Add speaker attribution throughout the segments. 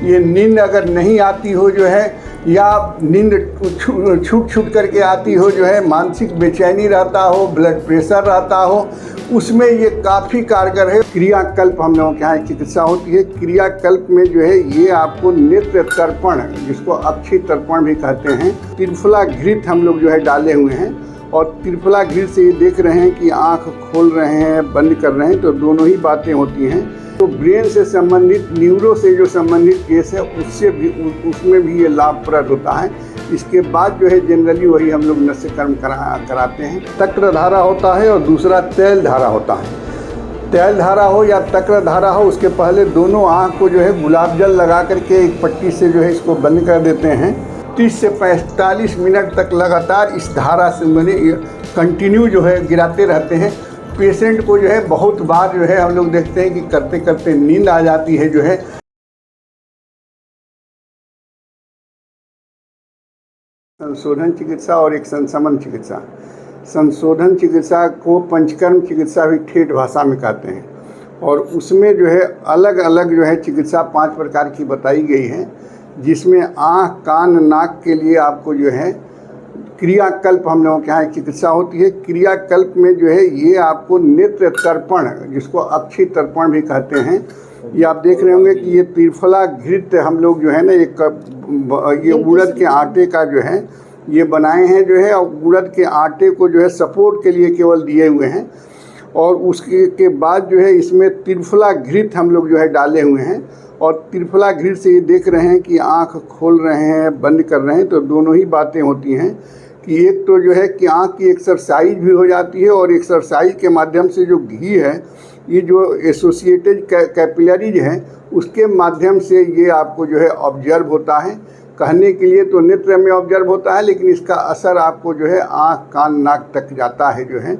Speaker 1: ये नींद अगर नहीं आती हो जो है, या नींद छूट छूट करके आती हो जो है, मानसिक बेचैनी रहता हो, ब्लड प्रेशर रहता हो, उसमें ये काफ़ी कारगर है। क्रियाकल्प हम लोगों के यहाँ चिकित्सा होती है। क्रियाकल्प में जो है ये आपको नेत्र तर्पण, जिसको अक्षि तर्पण भी कहते हैं, त्रिफला घृत हम लोग जो है डाले हुए हैं। और त्रिफला घृत से ये देख रहे हैं कि आँख खोल रहे हैं, बंद कर रहे हैं, तो दोनों ही बातें होती हैं। तो ब्रेन से संबंधित, न्यूरो से जो संबंधित केस है, उससे भी उसमें भी ये लाभप्रद होता है। इसके बाद जो है जनरली वही हम लोग नस्य कर्म कराते हैं। तक्र धारा होता है और दूसरा तैल धारा होता है। तैल धारा हो या तक्र धारा हो, उसके पहले दोनों आँख को जो है गुलाब जल लगा करके एक पट्टी से जो है इसको बंद कर देते हैं। 30 से 45 मिनट तक लगातार इस धारा से मैंने कंटिन्यू जो है गिराते रहते हैं। पेशेंट को जो है बहुत बार जो है हम लोग देखते हैं कि करते करते नींद आ जाती है जो है। संशोधन चिकित्सा और एक संशमन चिकित्सा। संशोधन चिकित्सा को पंचकर्म चिकित्सा भी ठेठ भाषा में कहते हैं, और उसमें जो है अलग अलग जो है चिकित्सा 5 प्रकार की बताई गई है, जिसमें आँख, कान, नाक के लिए आपको जो है क्रियाकल्प हम लोगों के यहाँ चिकित्सा होती है। क्रियाकल्प में जो है ये आपको नेत्र तर्पण, जिसको अक्षि तर्पण भी कहते हैं, ये आप देख रहे होंगे कि ये त्रिफला घृत हम लोग जो है ना, ये उड़द के आटे का जो है ये बनाए हैं जो है, और उड़द के आटे को जो है सपोर्ट के लिए केवल दिए हुए हैं। और उसके बाद जो है इसमें त्रिफला घृत हम लोग जो है डाले हुए हैं। और त्रिफला घृत से ये देख रहे हैं कि आँख खोल रहे हैं, बंद कर रहे हैं, तो दोनों ही बातें होती हैं कि एक तो जो है कि आँख की एक्सरसाइज भी हो जाती है, और एक्सरसाइज के माध्यम से जो घी है, ये जो एसोसिएटेड कैपिलरीज हैं, उसके माध्यम से ये आपको जो है ऑब्जर्व होता है। कहने के लिए तो नेत्र में ऑब्जर्व होता है, लेकिन इसका असर आपको जो है आँख, कान, नाक तक जाता है जो है।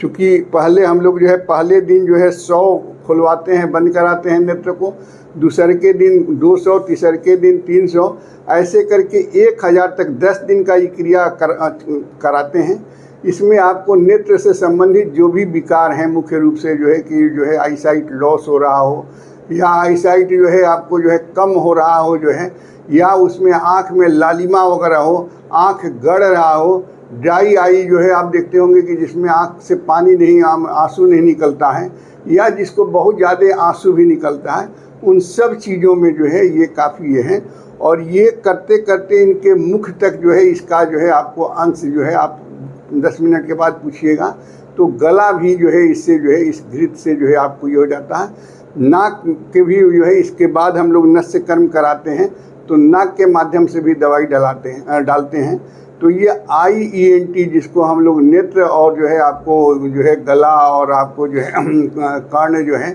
Speaker 1: चूँकि पहले हम लोग जो है पहले दिन जो है 100 खुलवाते हैं, बंद कराते हैं नेत्र को, दूसरे के दिन 200, तीसरे के दिन 300, ऐसे करके 1000 तक 10 दिन का ये क्रिया कराते हैं। इसमें आपको नेत्र से संबंधित जो भी विकार हैं, मुख्य रूप से जो है कि जो है आईसाइट लॉस हो रहा हो, या आईसाइट जो है आपको जो है कम हो रहा हो जो है, या उसमें आँख में लालिमा वगैरह हो, आँख गड़ रहा हो, ड्राई आई जो है आप देखते होंगे कि जिसमें आँख से पानी नहीं, आंसू नहीं निकलता है, या जिसको बहुत ज़्यादा आंसू भी निकलता है, उन सब चीज़ों में जो है ये काफ़ी ये है। और ये करते करते इनके मुख तक जो है इसका जो है आपको अंश जो है, आप 10 मिनट के बाद पूछिएगा, तो गला भी जो है इससे जो है इस घृत से जो है आपको ये हो जाता है। नाक के भी जो है इसके बाद हम लोग नस्य कर्म कराते हैं, तो नाक के माध्यम से भी दवाई डालते हैं। तो ये IENT, जिसको हम लोग नेत्र और जो है आपको जो है गला और आपको जो है कर्ण जो है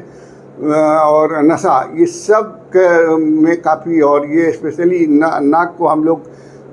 Speaker 1: और नसा, ये सब में काफ़ी, और ये स्पेशली नाक को हम लोग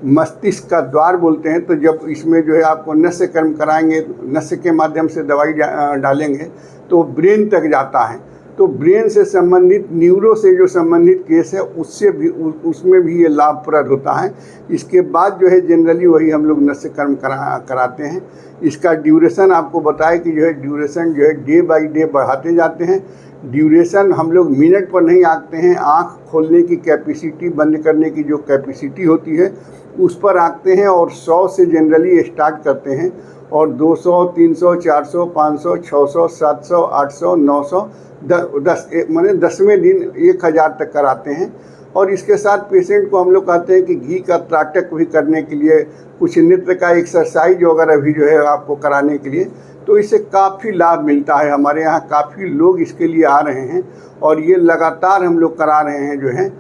Speaker 1: मस्तिष्क का द्वार बोलते हैं। तो जब इसमें जो है आपको नस्य कर्म कराएंगे, नस्य के माध्यम से दवाई डालेंगे, तो ब्रेन तक जाता है। तो ब्रेन से संबंधित, न्यूरो से जो संबंधित केस है, उससे भी उसमें भी ये लाभप्रद होता है। इसके बाद जो है जनरली वही हम लोग नस्य कर्म कराते हैं। इसका ड्यूरेशन आपको बताए कि जो है ड्यूरेशन जो है डे बाय डे बढ़ाते जाते हैं। ड्यूरेशन हम लोग मिनट पर नहीं आंकते हैं, आँख खोलने की कैपेसिटी, बंद करने की जो कैपेसिटी होती है उस पर आंकते हैं, और 100 से जनरली स्टार्ट करते हैं, और 200, 300, 400, 500, 600, 700, 800, 900, 10 माने 10वें दिन 1000 तक कराते हैं। और इसके साथ पेशेंट को हम लोग कहते हैं कि घी का त्राटक भी करने के लिए, कुछ नृत्य का एक्सरसाइज वगैरह भी जो है आपको कराने के लिए, तो इससे काफ़ी लाभ मिलता है। हमारे यहाँ काफ़ी लोग इसके लिए आ रहे हैं, और ये लगातार हम लोग करा रहे हैं जो है।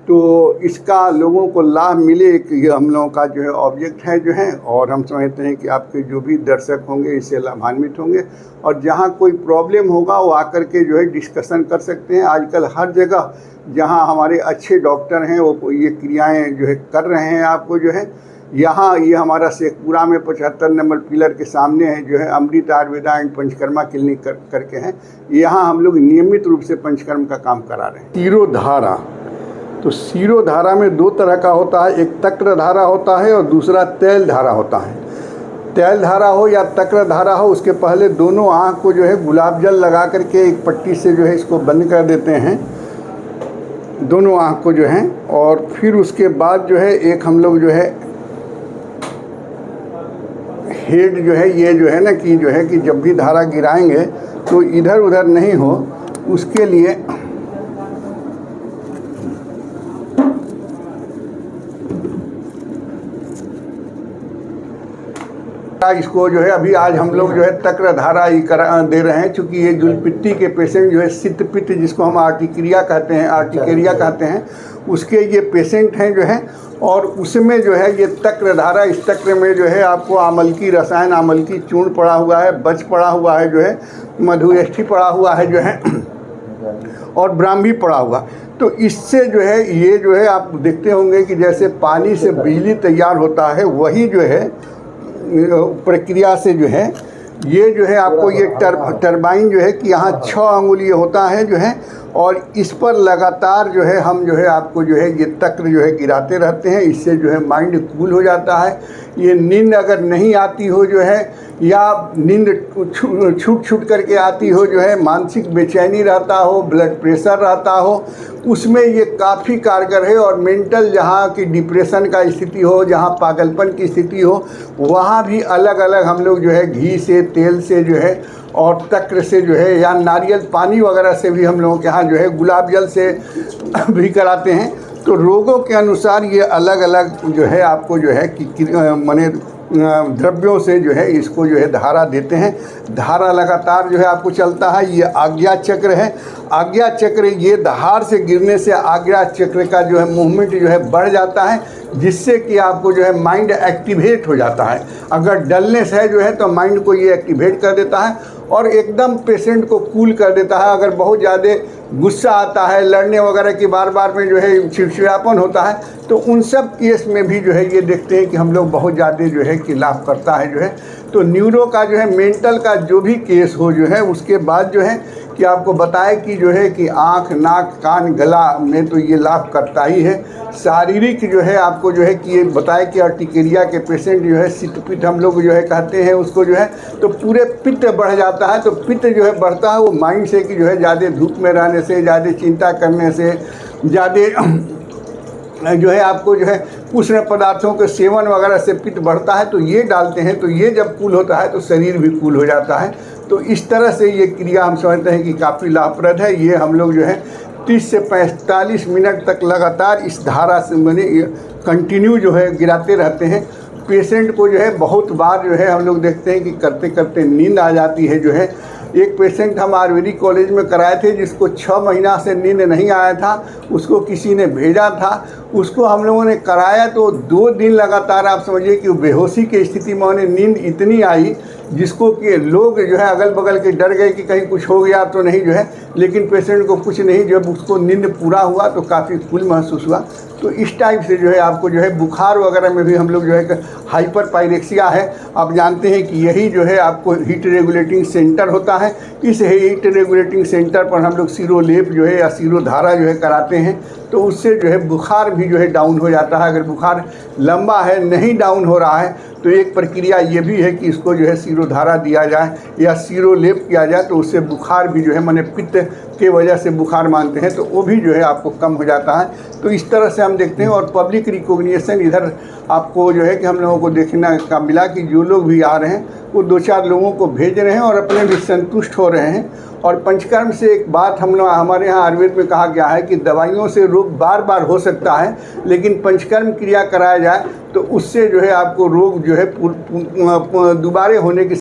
Speaker 1: तो इसका लोगों को लाभ मिले, एक ये हम लोगों का जो है ऑब्जेक्ट है जो है, और हम समझते हैं कि आपके जो भी दर्शक होंगे इससे लाभान्वित होंगे, और जहाँ कोई प्रॉब्लम होगा वो आकर के जो है डिस्कशन कर सकते हैं। आजकल हर जगह जहाँ हमारे अच्छे डॉक्टर हैं वो ये क्रियाएं जो है कर रहे हैं आपको जो है। यहाँ ये हमारा शेखपुरा में 75 नंबर पिलर के सामने है जो है अमृत आयुर्वेदा एंड पंचकर्मा क्लिनिक करके हैं। यहाँ हम लोग नियमित रूप से पंचकर्म का काम करा रहे हैं। शिरोधारा, तो शिरोधारा में 2 तरह का होता है, एक तक्र धारा होता है और दूसरा तैल धारा होता है। तैल धारा हो या तक्र धारा हो, उसके पहले दोनों आँख को जो है गुलाब जल लगा करके एक पट्टी से जो है इसको बंद कर देते हैं। दोनों आँख को जो है, और फिर उसके बाद जो है एक हम लोग जो है हेड जो है, ये जो है ना कि जो है कि जब भी धारा गिराएंगे तो इधर उधर नहीं हो, उसके लिए इसको जो है अभी आज हम लोग जो है तक्र धारा ही दे रहे हैं, क्योंकि ये जुलपिट्टी के पेशेंट जो है सित पित्त, जिसको हम आर्टिकेरिया कहते हैं, उसके ये पेशेंट हैं जो है। और उसमें जो है ये तक्र धारा, इस तक्र में जो है आपको आमलकी रसायन, आमलकी चूर्ण पड़ा हुआ है, बच पड़ा हुआ है जो है, मधुएष्ठी पड़ा हुआ है जो है, और ब्राह्मी पड़ा हुआ। तो इससे जो है ये जो है आप देखते होंगे कि जैसे पानी से बिजली तैयार होता है, वही जो है प्रक्रिया से जो है ये जो है आपको ये टरबाइन जो है कि यहाँ 6 अंगुलीय होता है जो है, और इस पर लगातार जो है हम जो है आपको जो है ये तक्र जो है गिराते रहते हैं। इससे जो है माइंड कूल हो जाता है। ये नींद अगर नहीं आती हो जो है, या नींद छूट करके आती हो जो है, मानसिक बेचैनी रहता हो, ब्लड प्रेशर रहता हो, उसमें ये काफ़ी कारगर है। और मेंटल जहाँ की डिप्रेशन का स्थिति हो, जहाँ पागलपन की स्थिति हो, वहाँ भी अलग अलग हम लोग जो है घी से, तेल से जो है, और तक्र से जो है, या नारियल पानी वगैरह से भी हम लोगों के यहाँ जो है, गुलाब जल से भी कराते हैं। तो रोगों के अनुसार ये अलग अलग जो है आपको जो है कि माने द्रव्यों से जो है इसको जो है धारा देते हैं। धारा लगातार जो है आपको चलता है। ये आज्ञा चक्र है। आज्ञा चक्र, ये धार से गिरने से आज्ञा चक्र का जो है मूवमेंट जो है बढ़ जाता है, जिससे कि आपको जो है माइंड एक्टिवेट हो जाता है। अगर डलनेस है जो है तो माइंड को ये एक्टिवेट कर देता है और एकदम पेशेंट को कूल कर देता है। अगर बहुत ज़्यादा गुस्सा आता है, लड़ने वगैरह की बार में जो है चिड़चिड़ापन होता है, तो उन सब केस में भी जो है ये देखते हैं कि हम लोग बहुत ज़्यादा जो है कि लाभ करता है जो है। तो न्यूरो का जो है, मेंटल का जो भी केस हो जो है, उसके बाद जो है कि आपको बताए कि जो है कि आँख, नाक, कान, गला में तो ये लाभ करता ही है। शारीरिक जो है आपको जो है कि ये बताए कि अर्टिकेरिया के पेशेंट जो है सित पित्त हम लोग जो है कहते हैं उसको जो है, तो पूरे पित्त बढ़ जाता है। तो पित्त जो है बढ़ता है वो माइंड से कि जो है ज़्यादा धूप में रहने से, ज़्यादा चिंता करने से, ज़्यादा जो है आपको जो है उष्ण पदार्थों के सेवन वगैरह से पित्त बढ़ता है। तो ये डालते हैं, तो ये जब कूल होता है तो शरीर भी कूल हो जाता है। तो इस तरह से ये क्रिया हम समझते हैं कि काफ़ी लाभप्रद है। ये हम लोग जो है 30 से 45 मिनट तक लगातार इस धारा से मैंने कंटिन्यू जो है गिराते रहते हैं। पेशेंट को जो है बहुत बार जो है हम लोग देखते हैं कि करते करते नींद आ जाती है जो है। एक पेशेंट हम आयुर्वेदिक कॉलेज में कराए थे, जिसको 6 महीना से नींद नहीं आया था। उसको किसी ने भेजा था, उसको हम लोगों ने कराया तो 2 दिन लगातार आप समझिए कि बेहोशी की स्थिति में उन्हें नींद इतनी आई, जिसको कि लोग जो है अगल बगल के डर गए कि कहीं कुछ हो गया तो नहीं जो है, लेकिन पेशेंट को कुछ नहीं। जब उसको नींद पूरा हुआ तो काफ़ी कूल महसूस हुआ। तो इस टाइप से जो है आपको जो है बुखार वगैरह में भी हम लोग जो है, हाइपर पायरेक्सिया है, आप जानते हैं कि यही जो है आपको हीट रेगुलेटिंग सेंटर होता है। इस हीट रेगुलेटिंग सेंटर पर हम लोग सिरोलेप जो है या सिरोधारा जो है कराते हैं, तो उससे जो है बुखार भी जो है डाउन हो जाता है। अगर बुखार लंबा है, नहीं डाउन हो रहा है, तो एक प्रक्रिया ये भी है कि इसको जो है सिरोधारा दिया जाए या सिरोलेप किया जाए, तो उससे बुखार भी जो है माने पित्त के वजह से बुखार मानते हैं, तो वो भी जो है आपको कम हो जाता है। तो इस तरह से हम देखते हैं। और पब्लिक रिकॉग्निशन इधर आपको जो है कि हम लोगों को देखने का मिला कि जो लोग भी आ रहे हैं वो 2-4 लोगों को भेज रहे हैं और अपने भी संतुष्ट हो रहे हैं। और पंचकर्म से एक बात हमारे यहाँ आयुर्वेद में कहा गया है कि दवाइयों से रोग बार हो सकता है, लेकिन पंचकर्म क्रिया कराया जाए तो उससे जो है आपको रोग जो है दोबारा होने की